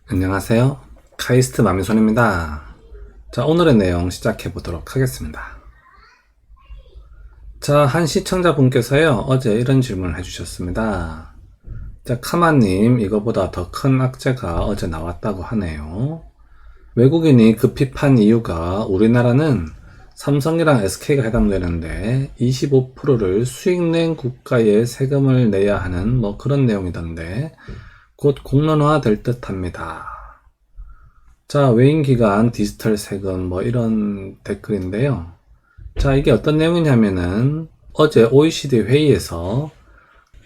안녕하세요. 카이스트 마미손입니다. 자, 오늘의 내용 시작해 보도록 하겠습니다. 자, 한 시청자분께서요, 어제 이런 질문을 해주셨습니다. 자, 카마님, 이거보다 더 큰 악재가 어제 나왔다고 하네요. 외국인이 급히 판 이유가 우리나라는 삼성이랑 SK가 해당되는데 25%를 수익낸 국가에 세금을 내야 하는 뭐 그런 내용이던데 곧 공론화 될 듯 합니다. 자, 외인기관 디지털 세금 뭐 이런 댓글인데요. 자, 이게 어떤 내용이냐면은 어제 OECD 회의에서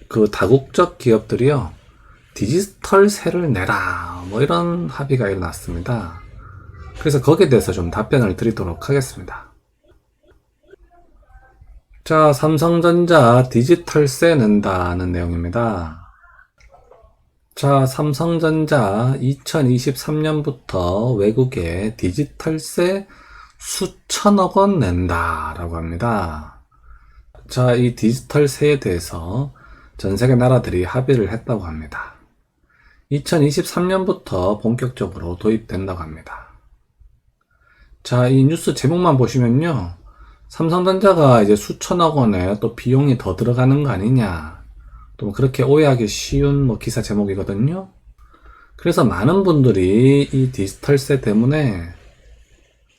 그 다국적 기업들이요, 디지털 세를 내라 뭐 이런 합의가 일어났습니다. 그래서 거기에 대해서 좀 답변을 드리도록 하겠습니다. 자, 삼성전자 디지털세 낸다는 내용입니다. 자, 삼성전자 2023년부터 외국에 디지털세 수천억 원 낸다라고 합니다. 자, 이 디지털세에 대해서 전 세계 나라들이 합의를 했다고 합니다. 2023년부터 본격적으로 도입된다고 합니다. 자, 이 뉴스 제목만 보시면요, 삼성전자가 이제 수천억 원에 또 비용이 더 들어가는 거 아니냐, 또 그렇게 오해하기 쉬운 뭐 기사 제목이거든요. 그래서 많은 분들이 이 디지털세 때문에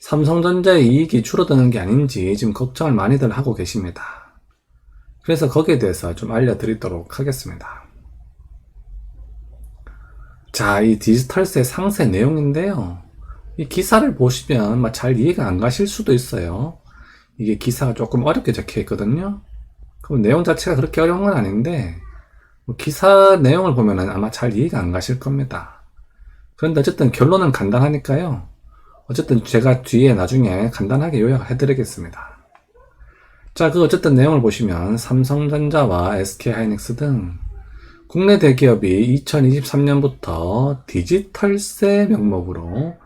삼성전자의 이익이 줄어드는 게 아닌지 지금 걱정을 많이들 하고 계십니다. 그래서 거기에 대해서 좀 알려드리도록 하겠습니다. 자, 이 디지털세 상세 내용인데요, 이 기사를 보시면 잘 이해가 안 가실 수도 있어요. 이게 기사가 조금 어렵게 적혀 있거든요. 그럼 내용 자체가 그렇게 어려운 건 아닌데 기사 내용을 보면 아마 잘 이해가 안 가실 겁니다. 그런데 어쨌든 결론은 간단하니까요, 어쨌든 제가 뒤에 나중에 간단하게 요약을 해드리겠습니다. 자, 어쨌든 내용을 보시면 삼성전자와 SK하이닉스 등 국내 대기업이 2023년부터 디지털세 명목으로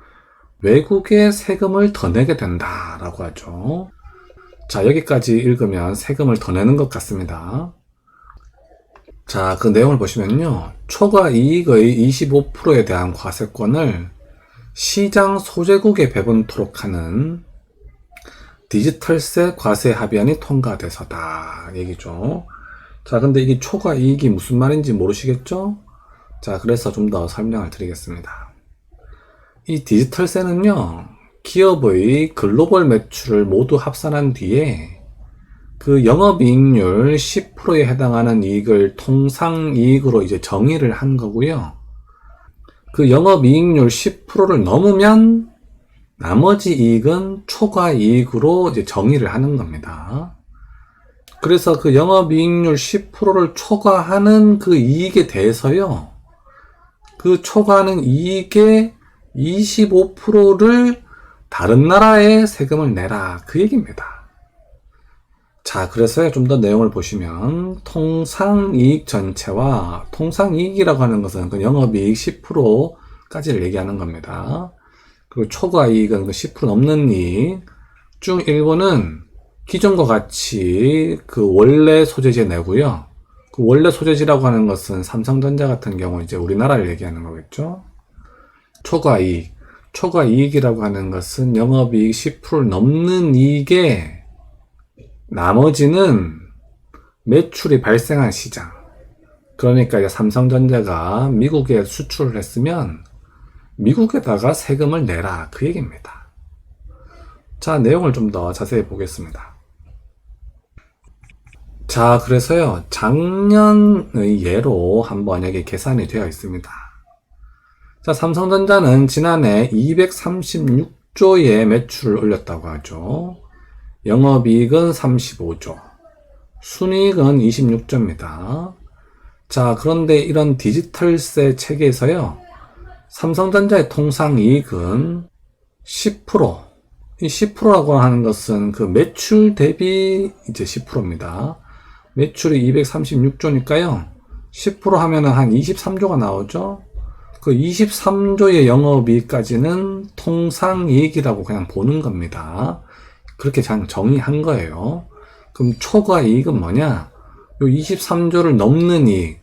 외국에 세금을 더 내게 된다라고 하죠. 자, 여기까지 읽으면 세금을 더 내는 것 같습니다. 자, 그 내용을 보시면요, 초과 이익의 25%에 대한 과세권을 시장 소재국에 배분토록 하는 디지털세 과세 합의안이 통과돼서다 얘기죠. 자, 근데 이게 초과 이익이 무슨 말인지 모르시겠죠? 자, 그래서 좀 더 설명을 드리겠습니다. 이 디지털세는요, 기업의 글로벌 매출을 모두 합산한 뒤에 그 영업이익률 10%에 해당하는 이익을 통상이익으로 이제 정의를 한 거고요. 그 영업이익률 10%를 넘으면 나머지 이익은 초과이익으로 이제 정의를 하는 겁니다. 그래서 그 영업이익률 10%를 초과하는 그 이익에 대해서요, 그 초과하는 이익의 25%를 다른 나라에 세금을 내라, 그 얘기입니다. 자, 그래서 좀 더 내용을 보시면 통상이익 전체와, 통상이익이라고 하는 것은 그 영업이익 10%까지를 얘기하는 겁니다. 그리고 초과이익은 그 10% 넘는 이익 중 일부는 기존과 같이 그 원래 소재지에 내고요. 그 원래 소재지라고 하는 것은 삼성전자 같은 경우 이제 우리나라를 얘기하는 거겠죠. 초과이익이라고 하는 것은 영업이익 10%를 넘는 이익에 나머지는 매출이 발생한 시장, 그러니까 이제 삼성전자가 미국에 수출을 했으면 미국에다가 세금을 내라, 그 얘기입니다. 자, 내용을 좀 더 자세히 보겠습니다. 자, 그래서요, 작년의 예로 한번 여기 계산이 되어 있습니다. 자, 삼성전자는 지난해 236조의 매출을 올렸다고 하죠. 영업이익은 35조, 순이익은 26조입니다. 자, 그런데 이런 디지털세 체계에서요, 삼성전자의 통상이익은 10%, 이 10%라고 하는 것은 그 매출 대비 이제 10%입니다. 매출이 236조니까요, 10% 하면은 한 23조가 나오죠. 그 23조의 영업이익까지는 통상이익이라고 그냥 보는 겁니다. 그렇게 정의한 거예요. 그럼 초과이익은 뭐냐? 요 23조를 넘는 이익,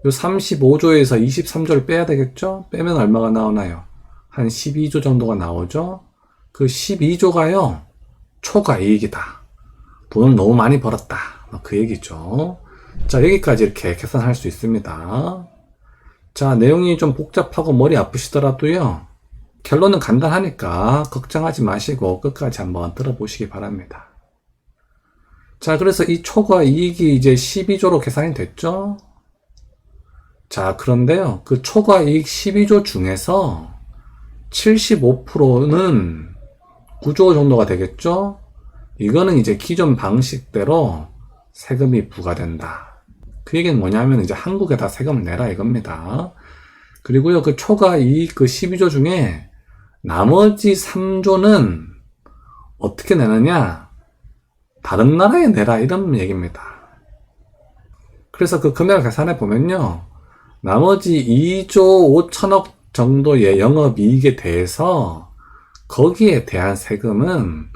요 35조에서 23조를 빼야 되겠죠? 빼면 얼마가 나오나요? 한 12조 정도가 나오죠? 그 12조가요, 초과이익이다. 돈을 너무 많이 벌었다. 그 얘기죠. 자, 여기까지 이렇게 계산할 수 있습니다. 자, 내용이 좀 복잡하고 머리 아프시더라도요, 결론은 간단하니까 걱정하지 마시고 끝까지 한번 들어보시기 바랍니다. 자, 그래서 이 초과이익이 이제 12조로 계산이 됐죠? 자, 그런데요, 그 초과이익 12조 중에서 75%는 9조 정도가 되겠죠? 이거는 이제 기존 방식대로 세금이 부과된다. 그 얘기는 뭐냐면 이제 한국에다 세금을 내라 이겁니다. 그리고요, 그 초과이익 그 12조 중에 나머지 3조는 어떻게 내느냐? 다른 나라에 내라 이런 얘기입니다. 그래서 그 금액을 계산해 보면요, 나머지 2조 5천억 정도의 영업이익에 대해서 거기에 대한 세금은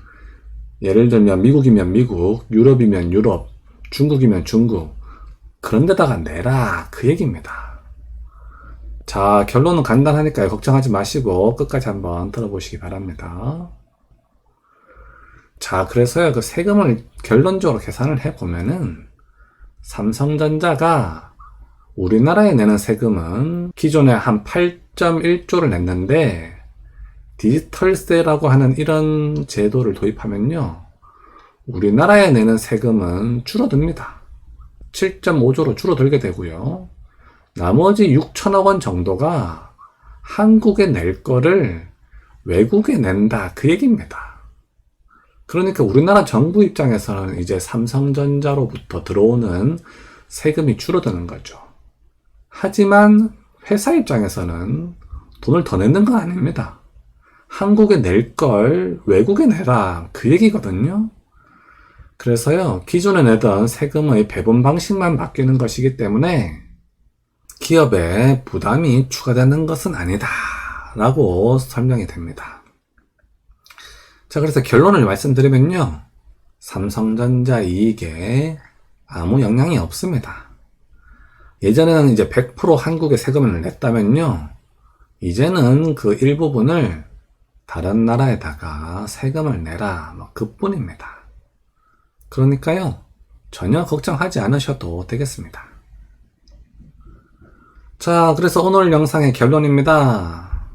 예를 들면 미국이면 미국, 유럽이면 유럽, 중국이면 중국, 그런 데다가 내라 그 얘기입니다. 자, 결론은 간단하니까요, 걱정하지 마시고 끝까지 한번 들어보시기 바랍니다. 자, 그래서요, 그 세금을 결론적으로 계산을 해보면은 삼성전자가 우리나라에 내는 세금은 기존에 한 8.1조를 냈는데 디지털세라고 하는 이런 제도를 도입하면요, 우리나라에 내는 세금은 줄어듭니다. 7.5조로 줄어들게 되고요, 나머지 6천억 원 정도가 한국에 낼 거를 외국에 낸다 그 얘기입니다. 그러니까 우리나라 정부 입장에서는 이제 삼성전자로부터 들어오는 세금이 줄어드는 거죠. 하지만 회사 입장에서는 돈을 더 내는 건 아닙니다. 한국에 낼 걸 외국에 내라 그 얘기거든요. 그래서요, 기존에 내던 세금의 배분 방식만 바뀌는 것이기 때문에 기업에 부담이 추가되는 것은 아니다 라고 설명이 됩니다. 자, 그래서 결론을 말씀드리면요, 삼성전자 이익에 아무 영향이 없습니다. 예전에는 이제 100% 한국에 세금을 냈다면요, 이제는 그 일부분을 다른 나라에다가 세금을 내라 그뿐입니다. 그러니까요, 전혀 걱정하지 않으셔도 되겠습니다. 자, 그래서 오늘 영상의 결론입니다.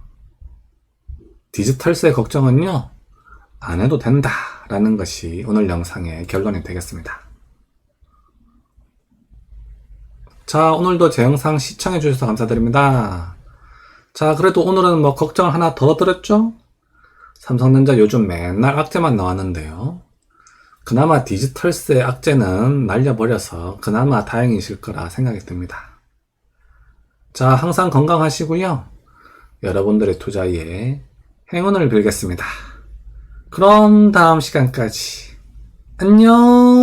디지털세 걱정은요, 안 해도 된다 라는 것이 오늘 영상의 결론이 되겠습니다. 자, 오늘도 제 영상 시청해 주셔서 감사드립니다. 자, 그래도 오늘은 뭐 걱정 하나 더 드렸죠? 삼성전자 요즘 맨날 악재만 나왔는데요, 그나마 디지털세 악재는 날려버려서 그나마 다행이실 거라 생각이 듭니다. 자, 항상 건강하시고요, 여러분들의 투자에 행운을 빌겠습니다. 그럼 다음 시간까지 안녕.